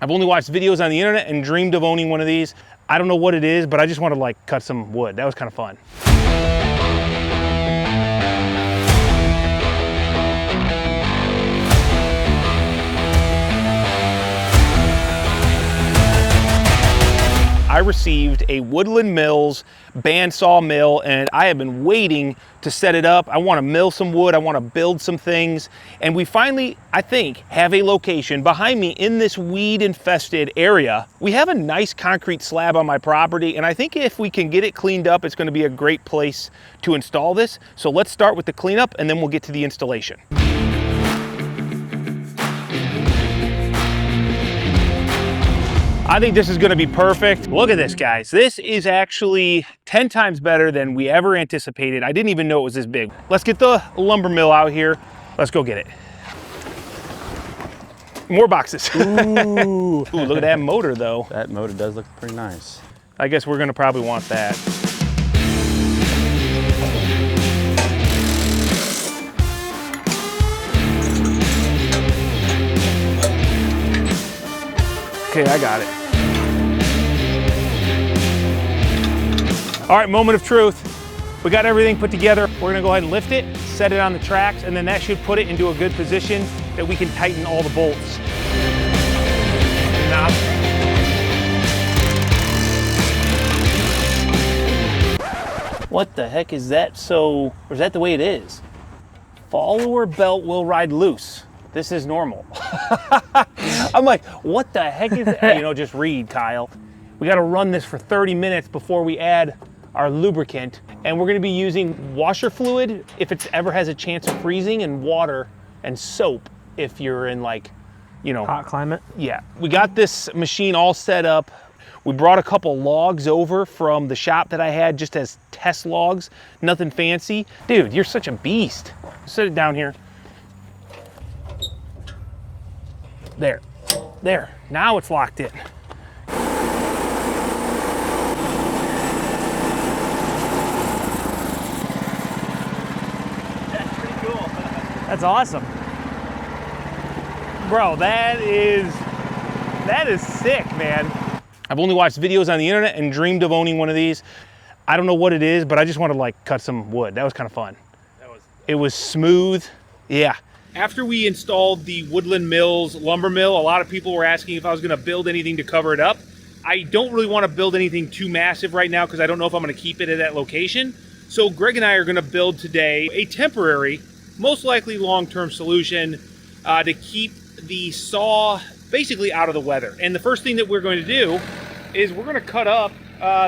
I've only watched videos on the internet and dreamed of owning one of these. I don't know what it is, but I just wanted to like cut some wood. That was kind of fun. I received a Woodland Mills bandsaw mill, and I have been waiting to set it up. I want to mill some wood, I want to build some things, and we finally, I think, have a location behind me in this weed infested area. We have a nice concrete slab on my property, and I think if we can get it cleaned up, it's going to be a great place to install this. So let's start with the cleanup and then we'll get to the installation. I think this is gonna be perfect. Look at this, guys. This is actually 10 times better than we ever anticipated. I didn't even know it was this big. Let's get the lumber mill out here. Let's go get it. More boxes. Ooh. Ooh, look at that motor though. That motor does look pretty nice. I guess we're gonna probably want that. Okay, I got it. All right, moment of truth. We got everything put together. We're gonna go ahead and lift it, set it on the tracks, and then that should put it into a good position that we can tighten all the bolts. Now, what the heck is that? So, or is that the way it is? Follower belt will ride loose. This is normal. I'm like, what the heck is that? You know, just read, Kyle. We gotta run this for 30 minutes before we add our lubricant. And we're gonna be using washer fluid if it ever has a chance of freezing, and water and soap if you're in like, you know. Hot climate? Yeah. We got this machine all set up. We brought a couple logs over from the shop that I had just as test logs, nothing fancy. Dude, you're such a beast. Sit it down here. There, there, now it's locked in. That's pretty cool. That's awesome. Bro, that is sick, man. I've only watched videos on the internet and dreamed of owning one of these. I don't know what it is, but I just wanted to like cut some wood. That was kind of fun. It was smooth, yeah. After we installed the Woodland Mills lumber mill, a lot of people were asking if I was gonna build anything to cover it up. I don't really wanna build anything too massive right now because I don't know if I'm gonna keep it at that location. So Greg and I are gonna build today a temporary, most likely long-term solution to keep the saw basically out of the weather. And the first thing that we're going to do is we're gonna cut up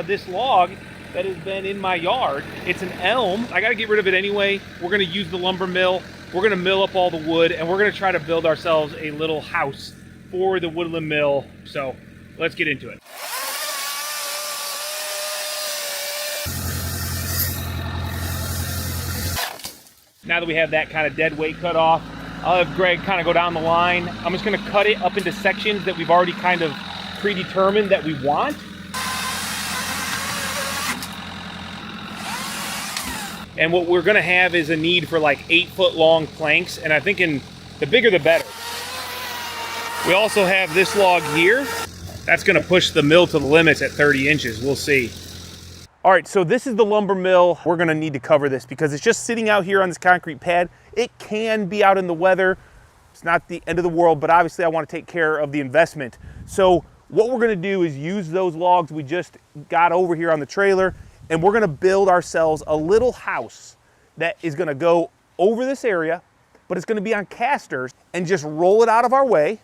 this log that has been in my yard. It's an elm. I gotta get rid of it anyway. We're gonna use the lumber mill. We're gonna mill up all the wood, and we're gonna try to build ourselves a little house for the Woodland Mill. So let's get into it. Now that we have that kind of dead weight cut off, I'll have Greg kind of go down the line. I'm just gonna cut it up into sections that we've already kind of predetermined that we want. And what we're gonna have is a need for like 8-foot long planks, and I'm thinking the bigger the better. We also have this log here. That's gonna push the mill to the limits at 30 inches, we'll see. All right, so this is the lumber mill. We're gonna need to cover this because it's just sitting out here on this concrete pad. It can be out in the weather. It's not the end of the world, but obviously I wanna take care of the investment. So what we're gonna do is use those logs we just got over here on the trailer, and we're gonna build ourselves a little house that is gonna go over this area, but it's gonna be on casters, and just roll it out of our way,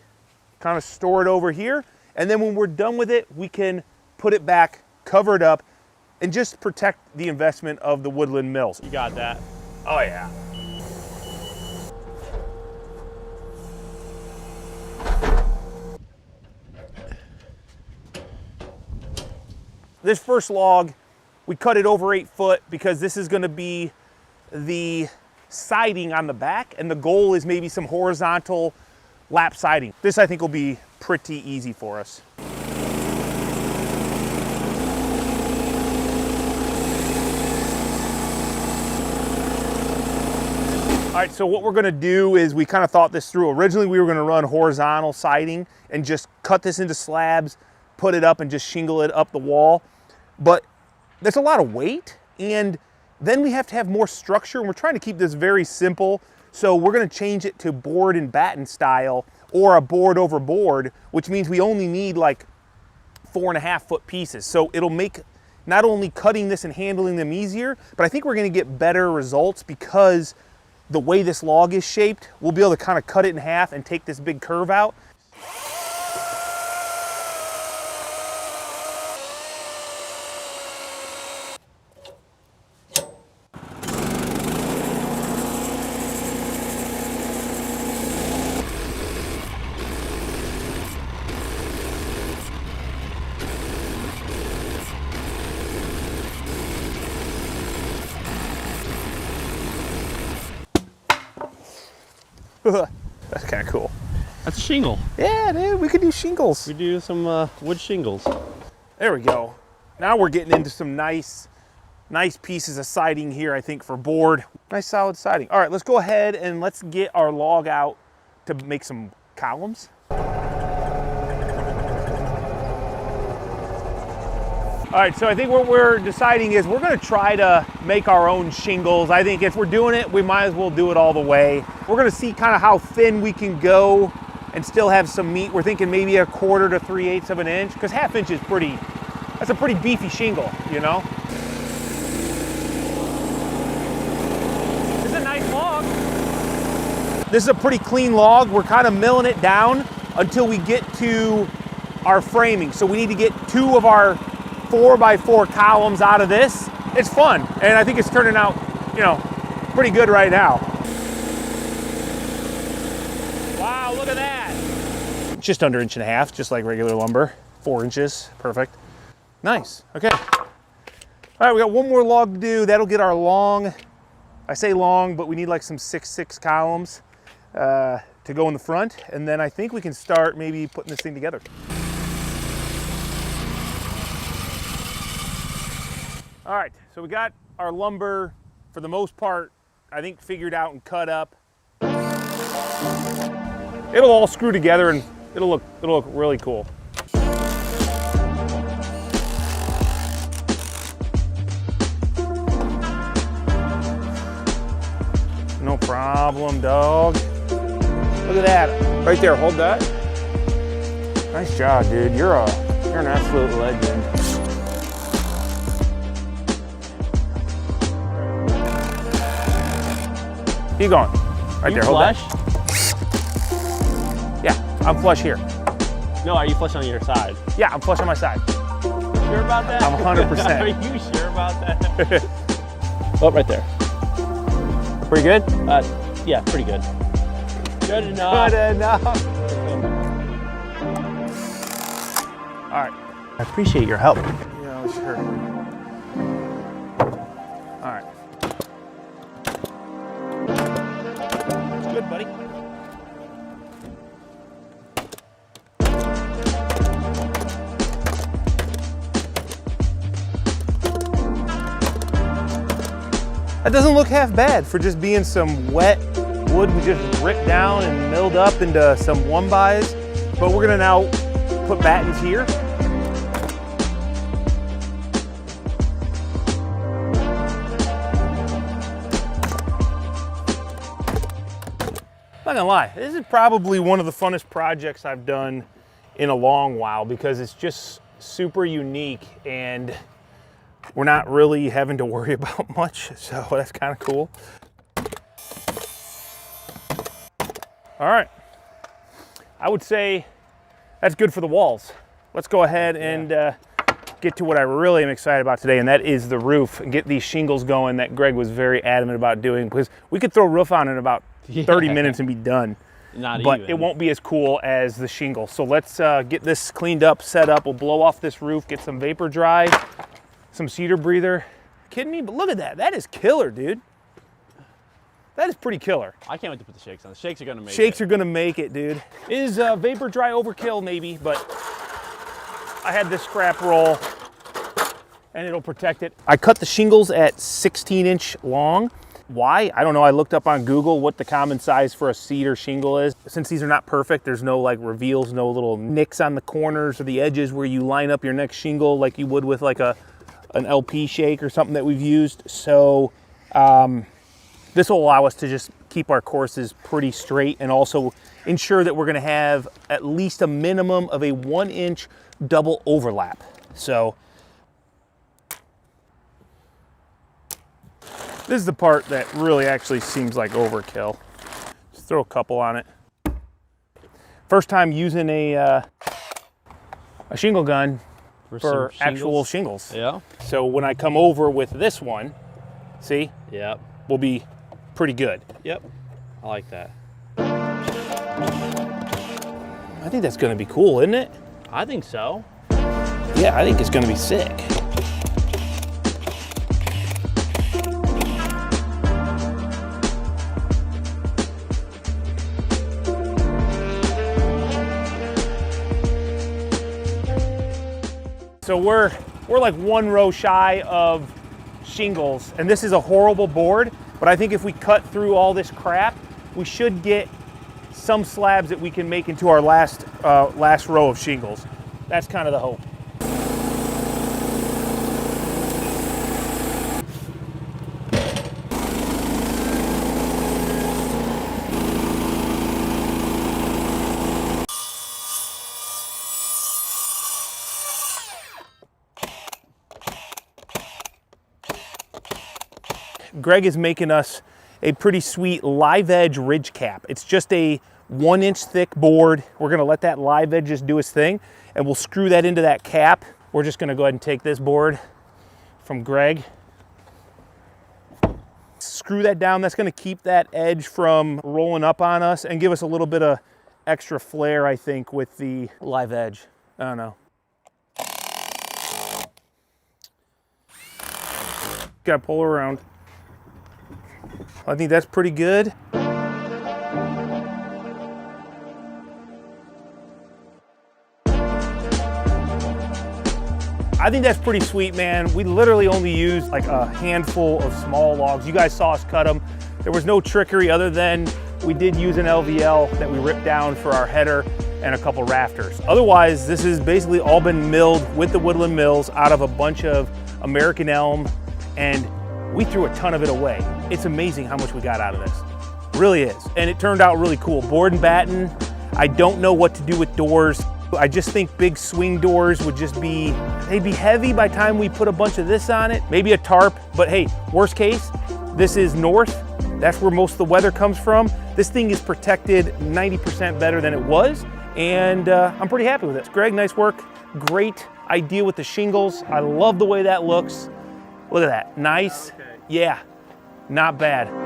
kind of store it over here, and then when we're done with it, we can put it back, cover it up, and just protect the investment of the Woodland Mills. You got that. Oh yeah. This first log, we cut it over 8 foot because this is gonna be the siding on the back, and the goal is maybe some horizontal lap siding. This I think will be pretty easy for us. All right, so what we're gonna do is we kind of thought this through. Originally we were gonna run horizontal siding and just cut this into slabs, put it up, and just shingle it up the wall. But there's a lot of weight, and then we have to have more structure, and we're trying to keep this very simple. So we're gonna change it to board and batten style, or a board over board, which means we only need like 4.5 foot pieces. So it'll make not only cutting this and handling them easier, but I think we're gonna get better results because the way this log is shaped, we'll be able to kind of cut it in half and take this big curve out. That's kind of cool. That's a shingle. Yeah, dude, we could do shingles. We do some wood shingles. There we go. Now we're getting into some nice pieces of siding here, I think, for board. Nice solid siding. All right, let's go ahead and let's get our log out to make some columns. All right, so I think what we're deciding is we're gonna try to make our own shingles. I think if we're doing it, we might as well do it all the way. We're gonna see kind of how thin we can go and still have some meat. We're thinking maybe 1/4 to 3/8 of an inch, because 1/2 inch is that's a pretty beefy shingle, you know? This is a nice log. This is a pretty clean log. We're kind of milling it down until we get to our framing. So we need to get 2 of our 4x4 columns out of this. It's fun, and I think it's turning out, you know, pretty good right now. Wow, look at that. Just under 1.5 inches, just like regular lumber. 4 inches, perfect. Nice, okay. All right, we got one more log to do. That'll get our long, I say long, but we need like some 6x6 columns to go in the front, and then I think we can start maybe putting this thing together. All right, so we got our lumber, for the most part, I think figured out and cut up. It'll all screw together and it'll look really cool. No problem, dog. Look at that, right there, hold that. Nice job, dude. You're an absolute legend. Keep going. Right there, hold that. Yeah, I'm flush here. No, are you flush on your side? Yeah, I'm flush on my side. Sure about that? I'm 100%. Are you sure about that? Oh, right there. Pretty good? Yeah, pretty good. Good enough. Good enough. All right. I appreciate your help. Yeah, sure. All right. Good, buddy. That doesn't look half bad for just being some wet wood we just ripped down and milled up into some 1x. But we're gonna now put battens here. Not gonna lie, this is probably one of the funnest projects I've done in a long while because it's just super unique and we're not really having to worry about much, so that's kind of cool. All right, I would say that's good for the walls. Let's go ahead and get to what I really am excited about today, and that is the roof, and get these shingles going that Greg was very adamant about doing, because we could throw a roof on in about 30 minutes and be done. But it won't be as cool as the shingle. So let's get this cleaned up, set up. We'll blow off this roof, get some vapor dry, some cedar breather. Kidding me? But look at that. That is killer, dude. That is pretty killer. I can't wait to put the shakes on. The shakes are gonna make it. Shakes are gonna make it, dude. Is vapor dry overkill? Maybe, but I had this scrap roll and it'll protect it. I cut the shingles at 16-inch long, Why? I don't know. I looked up on Google what the common size for a cedar shingle is. Since these are not perfect, there's no like reveals, no little nicks on the corners or the edges where you line up your next shingle like you would with like an LP shake or something that we've used. So this will allow us to just keep our courses pretty straight and also ensure that we're going to have at least a minimum of a 1-inch double overlap. So this is the part that really actually seems like overkill. Just throw a couple on it. First time using a shingle gun for actual shingles. Yeah. So when I come over with this one, see? Yep. Will be pretty good. Yep. I like that. I think that's gonna be cool, isn't it? I think so. Yeah, I think it's gonna be sick. So we're like 1 row shy of shingles, and this is a horrible board, but I think if we cut through all this crap, we should get some slabs that we can make into our last row of shingles. That's kind of the hope. Greg is making us a pretty sweet live edge ridge cap. It's just a 1-inch thick board. We're gonna let that live edge just do its thing, and we'll screw that into that cap. We're just gonna go ahead and take this board from Greg. Screw that down. That's gonna keep that edge from rolling up on us and give us a little bit of extra flair, I think, with the live edge. I don't know. Gotta pull her around. I think that's pretty good. I think that's pretty sweet, man. We literally only used like a handful of small logs. You guys saw us cut them. There was no trickery other than we did use an LVL that we ripped down for our header and a couple rafters. Otherwise, this has basically all been milled with the Woodland Mills out of a bunch of American elm, and we threw a ton of it away. It's amazing how much we got out of this. It really is. And it turned out really cool. Board and batten. I don't know what to do with doors. I just think big swing doors would just be, they'd be heavy by the time we put a bunch of this on it. Maybe a tarp, but hey, worst case, this is north. That's where most of the weather comes from. This thing is protected 90% better than it was, and I'm pretty happy with it. Greg, nice work. Great idea with the shingles. I love the way that looks. Look at that, nice. Okay. Yeah, not bad.